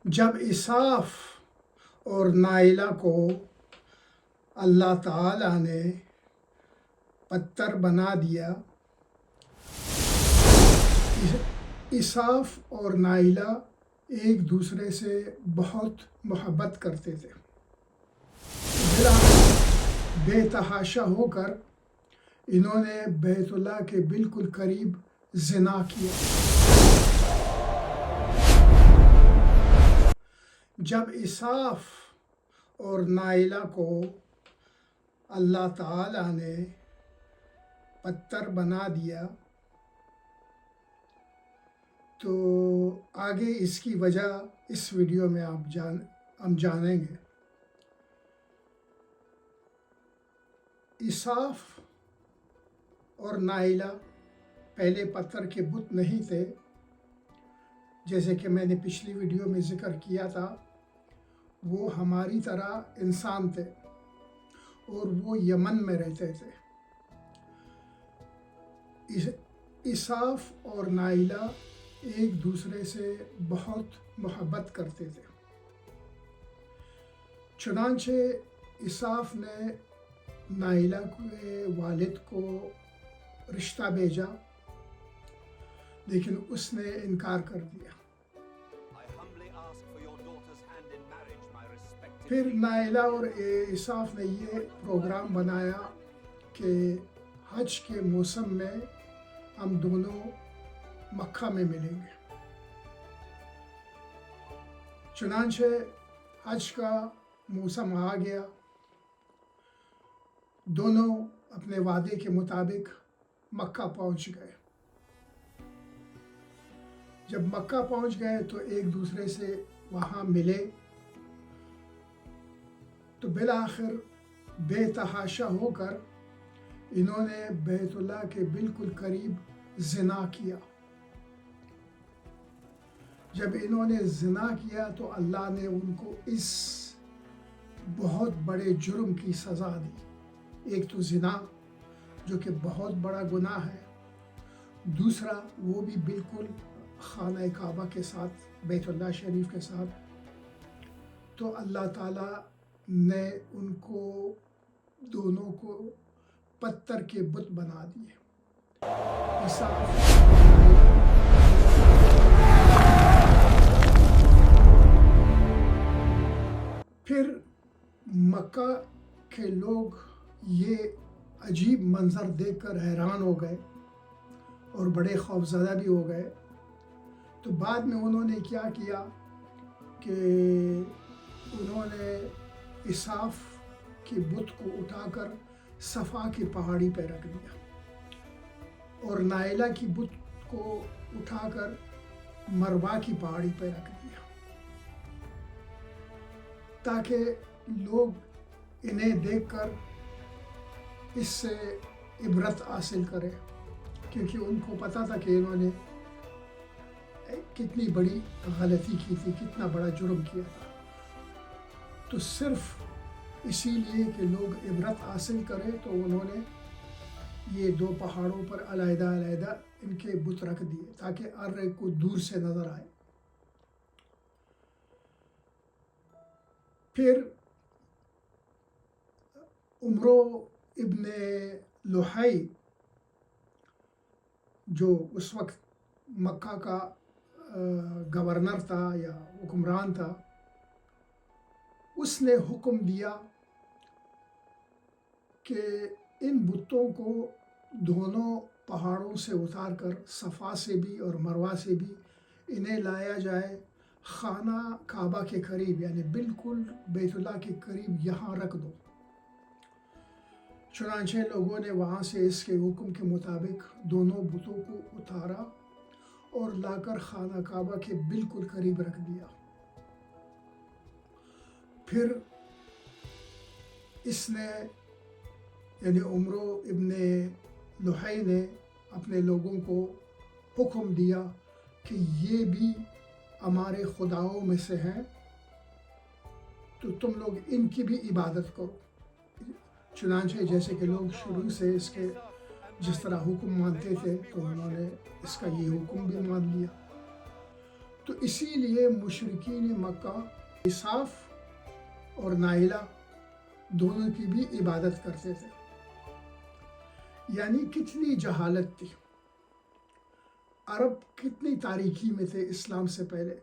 جب اساف اور نائلہ کو اللہ تعالیٰ نے پتھر بنا دیا، اساف اور نائلہ ایک دوسرے سے بہت محبت کرتے تھے۔ بے تحاشا ہو کر انہوں نے بیت اللہ کے بالکل قریب زنا کیا۔ جب اساف اور نائلہ کو اللہ تعالیٰ نے پتھر بنا دیا تو آگے اس کی وجہ اس ویڈیو میں ہم جانیں گے۔ اساف اور نائلہ پہلے پتھر کے بت نہیں تھے، جیسے کہ میں نے پچھلی ویڈیو میں ذکر کیا تھا۔ وہ ہماری طرح انسان تھے اور وہ یمن میں رہتے تھے۔ اساف اور نائلہ ایک دوسرے سے بہت محبت کرتے تھے۔ چنانچہ اساف نے نائلہ کے والد کو رشتہ بھیجا، لیکن اس نے انکار کر دیا۔ پھر نائلہ اور اساف نے یہ پروگرام بنایا کہ حج کے موسم میں ہم دونوں مکہ میں ملیں گے۔ چنانچہ حج کا موسم آ گیا، دونوں اپنے وعدے کے مطابق مکہ پہنچ گئے۔ جب مکہ پہنچ گئے تو ایک دوسرے سے وہاں ملے تو بالآخر بے تحاشا ہو کر انہوں نے بیت اللہ کے بالکل قریب زنا کیا۔ جب انہوں نے زنا کیا تو اللہ نے ان کو اس بہت بڑے جرم کی سزا دی۔ ایک تو زنا، جو کہ بہت بڑا گناہ ہے، دوسرا وہ بھی بالکل خانہ کعبہ کے ساتھ، بیت اللہ شریف کے ساتھ۔ تو اللہ تعالیٰ نے ان کو دونوں کو پتھر کے بت بنا دیے۔ پھر مکہ کے لوگ یہ عجیب منظر دیکھ کر حیران ہو گئے اور بڑے خوفزدہ بھی ہو گئے۔ تو بعد میں انہوں نے کیا کیا کہ انہوں نے اساف کے بت کو اٹھا کر صفا کی پہاڑی پہ رکھ دیا اور نائلہ کی بت کو اٹھا کر مروہ کی پہاڑی پہ رکھ دیا، تاکہ لوگ انہیں دیکھ کر اس سے عبرت حاصل کریں، کیونکہ ان کو پتہ تھا کہ انہوں نے کتنی بڑی غلطی کی تھی، کتنا بڑا جرم کیا تھا۔ تو صرف اسی لیے کہ لوگ عبرت حاصل کریں تو انہوں نے یہ دو پہاڑوں پر علیحدہ علیحدہ ان کے بت رکھ دیے، تاکہ ہر ایک کو دور سے نظر آئے۔ پھر عمرو ابن لحی، جو اس وقت مکہ کا گورنر تھا یا حکمران تھا، اس نے حکم دیا کہ ان بتوں کو دونوں پہاڑوں سے اتار کر صفا سے بھی اور مروہ سے بھی انہیں لایا جائے خانہ کعبہ کے قریب، یعنی بالکل بیت اللہ کے قریب یہاں رکھ دو۔ چنانچہ لوگوں نے وہاں سے اس کے حکم کے مطابق دونوں بتوں کو اتارا اور لا کر خانہ کعبہ کے بالکل قریب رکھ دیا۔ پھر اس نے یعنی عمرو ابن لحی نے اپنے لوگوں کو حکم دیا کہ یہ بھی ہمارے خداؤں میں سے ہیں، تو تم لوگ ان کی بھی عبادت کرو۔ چنانچہ جیسے کہ لوگ شروع سے اس کے جس طرح حکم مانتے تھے تو انہوں نے اس کا یہ حکم بھی مان لیا۔ تو اسی لیے مشرکین مکہ عصاف اور نائلہ دونوں کی بھی عبادت کرتے تھے. یعنی کتنی جہالت تھی. عرب کتنی تاریکی میں تھے اسلام سے پہلے.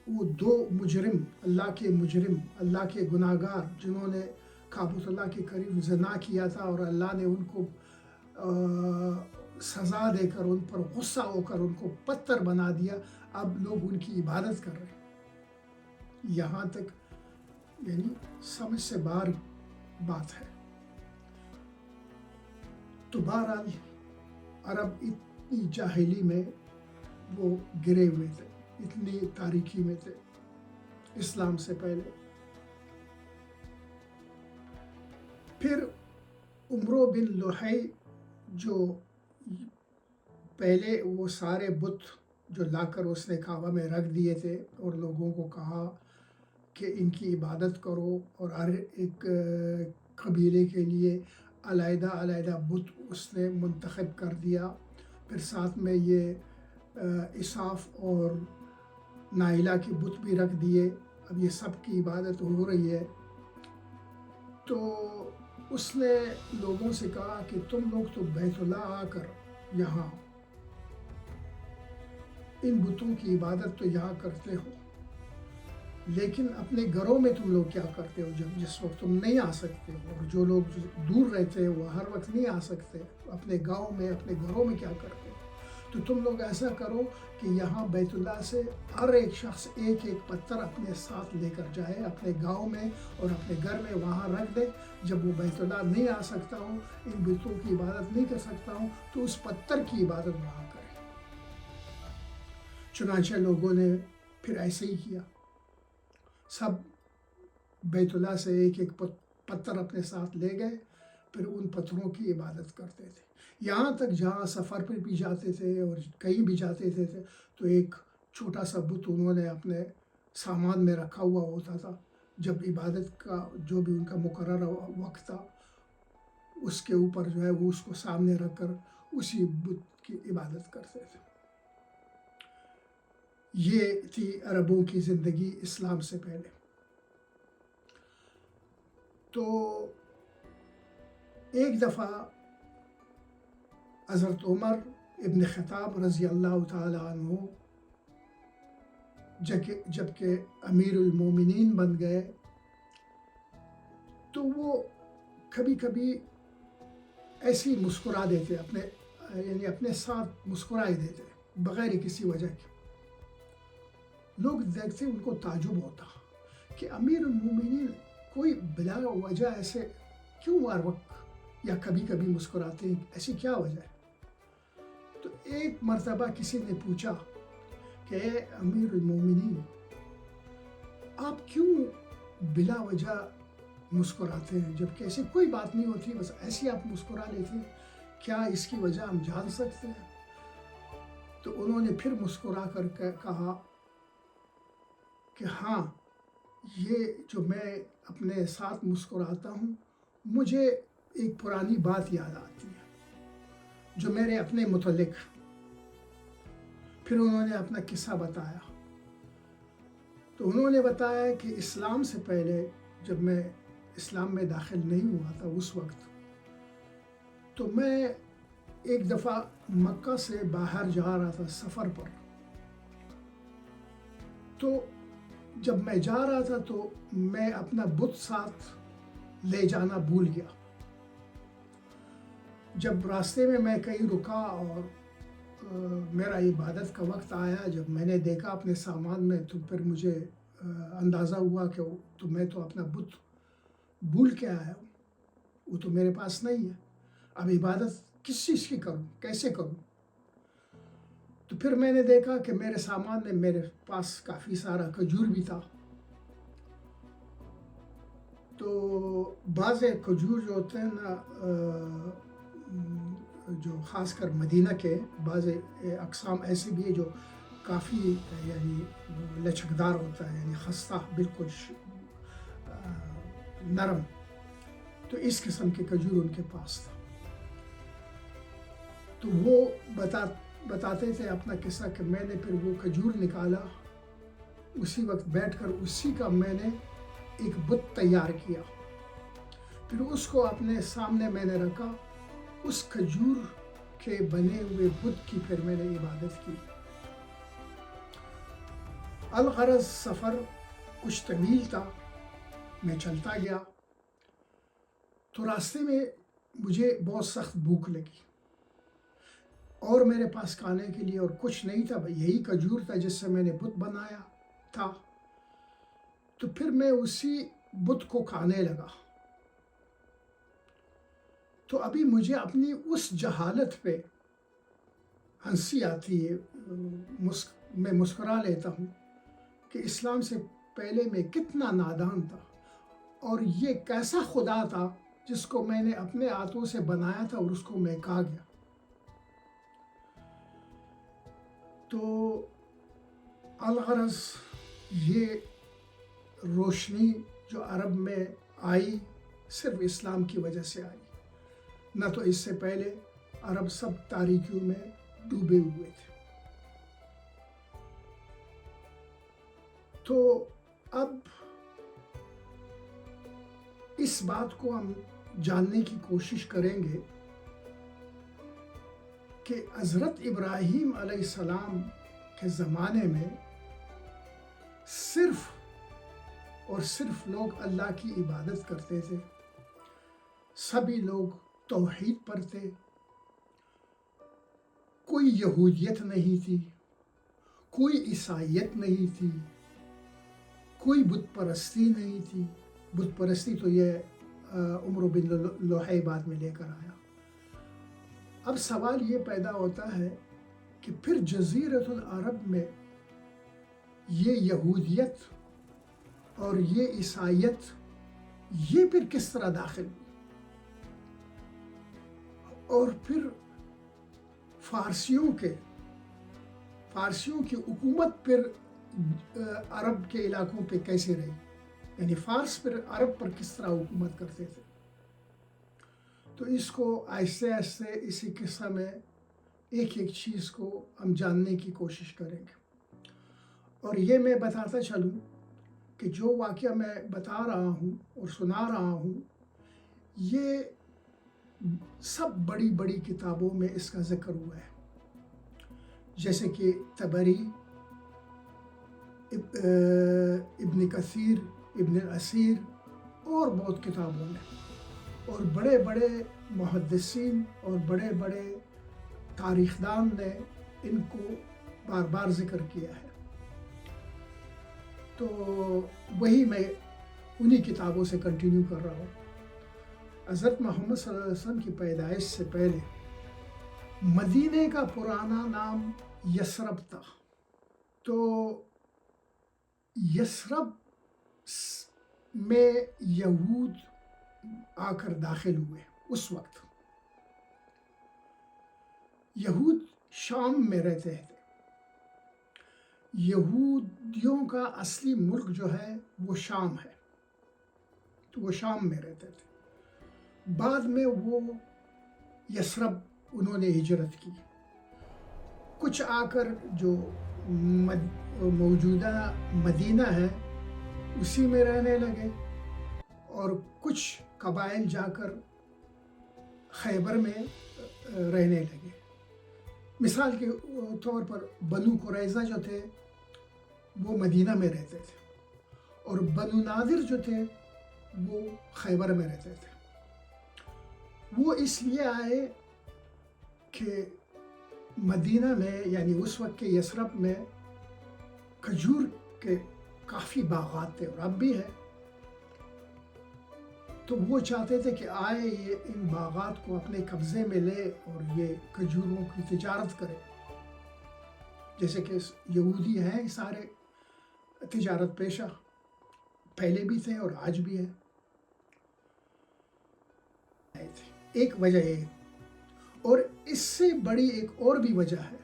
وہ دو مجرم، اللہ کے گناہ گار، جنہوں نے کعبۃ اللہ کے قریب زنا کیا تھا اور اللہ نے ان کو سزا دے کر، ان پر غصہ ہو کر ان کو پتھر بنا دیا. اب لوگ ان کی عبادت کر رہے ہیں. یہاں تک یعنی سمجھ سے باہر بات ہے. تو بہرحال عرب اتنی جاہلی میں وہ گرے ہوئے تھے، اتنی تاریکی میں تھے اسلام سے پہلے. پھر عمرو بن لحی جو پہلے وہ سارے بت جو لا کر اس نے کعبہ میں رکھ دیے تھے اور لوگوں کو کہا کہ ان کی عبادت کرو، اور ہر ایک قبیلے کے لیے علیحدہ علیحدہ بت اس نے منتخب کر دیا. پھر ساتھ میں یہ عصاف اور نائلہ کے بت بھی رکھ دیے. اب یہ سب کی عبادت ہو رہی ہے. تو اس نے لوگوں سے کہا کہ تم لوگ تو بیت اللہ آ کر یہاں ان بتوں کی عبادت تو یہاں کرتے ہو، لیکن اپنے گھروں میں تم لوگ کیا کرتے ہو جس وقت تم نہیں آ سکتے ہو؟ اور جو لوگ دور رہتے ہیں وہ ہر وقت نہیں آ سکتے، اپنے گاؤں میں اپنے گھروں میں کیا کرتے ہو؟ تو تم لوگ ایسا کرو کہ یہاں بیت اللہ سے ہر ایک شخص ایک ایک پتھر اپنے ساتھ لے کر جائے اپنے گاؤں میں اور اپنے گھر میں وہاں رکھ دے. جب وہ بیت اللہ نہیں آ سکتا ہو، ان بتوں کی عبادت نہیں کر سکتا ہوں، تو اس پتھر کی عبادت وہاں کرے. چنانچہ لوگوں نے پھر ایسے ہی کیا. سب بیت اللہ سے ایک ایک پتھر اپنے ساتھ لے گئے، پھر ان پتھروں کی عبادت کرتے تھے. یہاں تک جہاں سفر پر بھی جاتے تھے اور کہیں بھی جاتے تھے تو ایک چھوٹا سا بت انہوں نے اپنے سامان میں رکھا ہوا ہوتا تھا. جب عبادت کا جو بھی ان کا مقررہ وقت تھا، اس کے اوپر جو ہے وہ اس کو سامنے رکھ کر اسی بت کی عبادت کرتے تھے. یہ تھی عربوں کی زندگی اسلام سے پہلے. تو ایک دفعہ حضرت عمر ابن خطاب رضی اللہ تعالیٰ عنہ جب کہ امیر المومنین بن گئے، تو وہ کبھی کبھی ایسی مسکرا دیتے، اپنے ساتھ مسکرائے دیتے بغیر کسی وجہ کے. لوگ دیکھتے ان کو تعجب ہوتا کہ امیر المومنین کوئی بلا وجہ ایسے کیوں ہر وقت یا کبھی کبھی مسکراتے ہیں، ایسی کیا وجہ ہے؟ تو ایک مرتبہ کسی نے پوچھا کہ اے امیر المومنین، آپ کیوں بلا وجہ مسکراتے ہیں؟ جب کہ ایسی کوئی بات نہیں ہوتی، بس ایسی آپ مسکرا لیتے ہیں، کیا اس کی وجہ ہم جان سکتے ہیں؟ تو انہوں نے پھر مسکرا کر کہا کہ ہاں، یہ جو میں اپنے ساتھ مسکراتا ہوں، مجھے ایک پرانی بات یاد آتی ہے جو میرے اپنے متعلق. پھر انہوں نے اپنا قصہ بتایا. تو انہوں نے بتایا کہ اسلام سے پہلے جب میں اسلام میں داخل نہیں ہوا تھا، اس وقت تو میں ایک دفعہ مکہ سے باہر جا رہا تھا سفر پر. تو جب میں جا رہا تھا تو میں اپنا بت ساتھ لے جانا بھول گیا. جب راستے میں کہیں رکا اور میرا عبادت کا وقت آیا، جب میں نے دیکھا اپنے سامان میں، تو پھر مجھے اندازہ ہوا کہ میں تو اپنا بت بھول کے آیا ہوں، وہ تو میرے پاس نہیں ہے. اب عبادت کس چیز کی کروں، کیسے کروں؟ تو پھر میں نے دیکھا کہ میرے سامان میں میرے پاس کافی سارا کھجور بھی تھا. تو بعض کھجور جو ہوتے ہیں نا، جو خاص کر مدینہ کے بعض اقسام ایسے بھی ہیں جو کافی یعنی لچکدار ہوتا ہے، یعنی خستہ، بالکل نرم. تو اس قسم کے کھجور ان کے پاس تھا. تو وہ بتاتے تھے اپنا قصہ کہ میں نے پھر وہ کھجور نکالا، اسی وقت بیٹھ کر اسی کا میں نے ایک بت تیار کیا، پھر اس کو اپنے سامنے میں نے رکھا، اس کھجور کے بنے ہوئے بت کی پھر میں نے عبادت کی۔ الغرض سفر کچھ طویل تھا، میں چلتا گیا تو راستے میں مجھے بہت سخت بھوک لگی اور میرے پاس کھانے کے لیے اور کچھ نہیں تھا، یہی کھجور تھا جس سے میں نے بت بنایا تھا۔ تو پھر میں اسی بت کو کھانے لگا۔ تو ابھی مجھے اپنی اس جہالت پہ ہنسی آتی ہے، میں مسکرا لیتا ہوں کہ اسلام سے پہلے میں کتنا نادان تھا، اور یہ کیسا خدا تھا جس کو میں نے اپنے ہاتھوں سے بنایا تھا اور اس کو میں کھا گیا۔ تو الغرض یہ روشنی جو عرب میں آئی صرف اسلام کی وجہ سے آئی، نہ تو اس سے پہلے عرب سب تاریکیوں میں ڈوبے ہوئے تھے۔ تو اب اس بات کو ہم جاننے کی کوشش کریں گے کہ حضرت ابراہیم علیہ السلام کے زمانے میں صرف اور صرف لوگ اللہ کی عبادت کرتے تھے، سبھی لوگ توحید پر تھے، کوئی یہودیت نہیں تھی، کوئی عیسائیت نہیں تھی، کوئی بت پرستی نہیں تھی۔ بت پرستی تو یہ عمر بن لوحی بعد میں لے کر آیا۔ اب سوال یہ پیدا ہوتا ہے کہ پھر جزیرۃ العرب میں یہ یہودیت اور یہ عیسائیت یہ پھر کس طرح داخل ہوئی، اور پھر فارسیوں کی حکومت پھر عرب کے علاقوں پہ کیسے رہی، یعنی فارس پھر عرب پر کس طرح حکومت کرتے تھے۔ تو اس کو آہستہ آہستہ اسی قصہ میں ایک ایک چیز کو ہم جاننے کی کوشش کریں گے۔ اور یہ میں بتاتا چلوں کہ جو واقعہ میں بتا رہا ہوں اور سنا رہا ہوں، یہ سب بڑی بڑی کتابوں میں اس کا ذکر ہوا ہے، جیسے کہ طبری، ابن کثیر، ابن الاسیر اور بہت کتابوں میں، اور بڑے بڑے محدثین اور بڑے بڑے تاریخ دان نے ان کو بار بار ذکر کیا ہے۔ تو وہی میں انہی کتابوں سے کنٹینیو کر رہا ہوں۔ حضرت محمد صلی اللہ علیہ وسلم کی پیدائش سے پہلے مدینہ کا پرانا نام یثرب تھا۔ تو یثرب میں یہود آ کر داخل ہوئے۔ اس وقت یہود شام میں رہتے تھے۔ یہودیوں کا اصلی ملک جو ہے وہ شام ہے، تو وہ شام میں رہتے تھے۔ بعد میں وہ یثرب انہوں نے ہجرت کی، کچھ آ کر جو موجودہ مدینہ ہے اسی میں رہنے لگے، اور کچھ قبائل جا کر خیبر میں رہنے لگے۔ مثال کے طور پر بنو قریظہ جو تھے وہ مدینہ میں رہتے تھے، اور بنو ناظر جو تھے وہ خیبر میں رہتے تھے۔ وہ اس لیے آئے کہ مدینہ میں یعنی اس وقت کے یثرب میں کھجور کے کافی باغات تھے، اور اب بھی ہے، تو وہ چاہتے تھے کہ آئے یہ ان باغات کو اپنے قبضے میں لے اور یہ کھجوروں کی تجارت کرے، جیسے کہ یہودی ہیں سارے تجارت پیشہ، پہلے بھی تھے اور آج بھی ہیں۔ ایک وجہ ہے، اور اس سے بڑی ایک اور بھی وجہ ہے،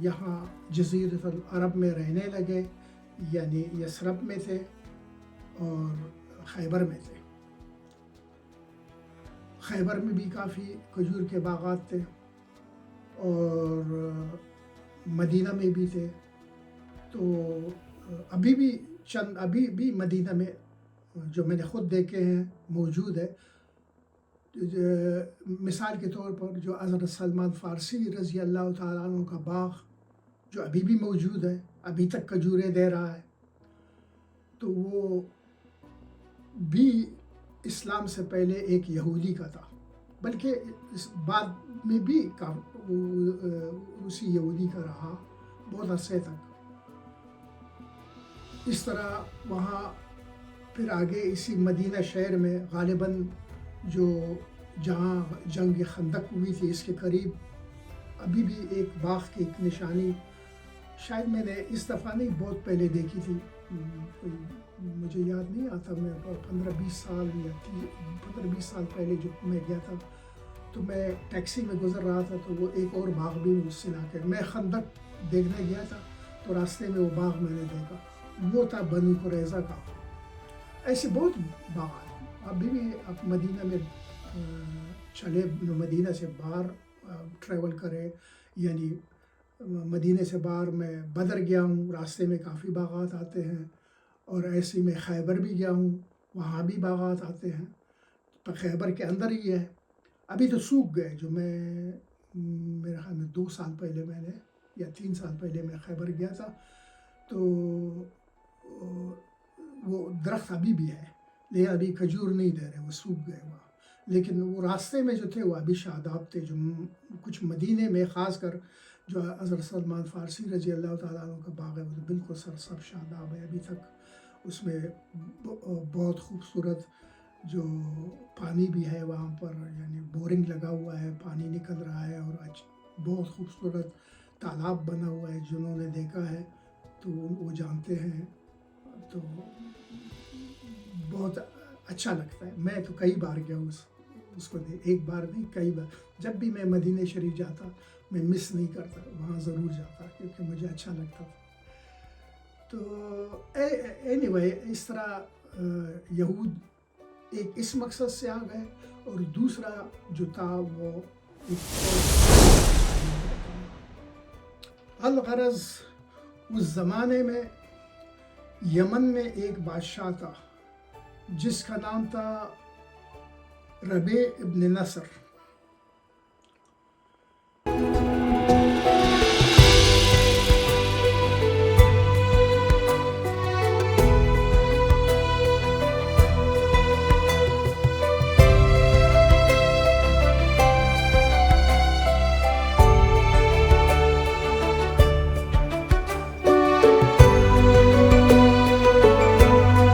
یہاں جزیرۃ العرب میں رہنے لگے، یعنی یثرب میں تھے اور خیبر میں تھے۔ خیبر میں بھی کافی کھجور کے باغات تھے، اور مدینہ میں بھی تھے. تو ابھی بھی مدینہ میں جو میں نے خود دیکھے ہیں موجود ہے. مثال کے طور پر جو حضرت سلمان فارسی رضی اللہ تعالیٰ عنہ کا باغ جو ابھی بھی موجود ہے, ابھی تک کھجوریں دے رہا ہے, تو وہ بھی اسلام سے پہلے ایک یہودی کا تھا, بلکہ اس بعد میں بھی اسی یہودی کا رہا بہت عرصے تک. اس طرح وہاں پھر آگے اسی مدینہ شہر میں غالباً جو جہاں جنگ خندق ہوئی تھی اس کے قریب ابھی بھی ایک باغ کی ایک نشانی شاید میں نے اس دفعہ نہیں بہت پہلے دیکھی تھی, مجھے یاد نہیں آتا, میں 15-20 سال پہلے جو میں گیا تھا تو میں ٹیکسی میں گزر رہا تھا, تو وہ ایک اور باغ بھی اس علاقے میں خندق دیکھنے گیا تھا, تو راستے میں وہ باغ میں نے دیکھا, وہ تھا بنو قریظہ کا. ایسے بہت باغات ابھی بھی آپ مدینہ میں چلے, مدینہ سے باہر ٹریول کرے, یعنی مدینہ سے باہر میں بدر گیا ہوں, راستے میں کافی باغات آتے ہیں, اور ایسے میں خیبر بھی گیا ہوں, وہاں بھی باغات آتے ہیں. تو خیبر کے اندر ہی ہے, ابھی تو سوکھ گئے. جو میں میرے خیال میں 2 سال پہلے میں نے یا 3 سال پہلے میں خیبر گیا تھا, تو وہ درخت ابھی بھی ہے لیکن ابھی کھجور نہیں دے رہے, وہ سوکھ گئے وہاں. لیکن وہ راستے میں جو تھے وہ ابھی شاداب تھے, جو کچھ مدینے میں خاص کر جو حضرت سلمان فارسی رضی اللہ تعالیٰ عنہ کا باغ ہے وہ تو بالکل سرسب شاداب ہے ابھی تک. اس میں بہت خوبصورت جو پانی بھی ہے وہاں پر, یعنی بورنگ لگا ہوا ہے, پانی نکل رہا ہے, اور بہت خوبصورت تالاب بنا ہوا ہے. جنہوں نے دیکھا ہے تو وہ جانتے ہیں, تو بہت اچھا لگتا ہے. میں تو کئی بار گیا ہوں اس کو ایک بار نہیں کئی بار. جب بھی میں مدینہ شریف جاتا میں مس نہیں کرتا, وہاں ضرور جاتا کیونکہ مجھے اچھا لگتا تھا. تو اینی وے اس طرح یہود ایک اس مقصد سے آ گئے, اور دوسرا جو تھا وہ الغرض اس زمانے میں یمن میں ایک بادشاہ تھا جس کا نام تھا ربیع ابن نصر.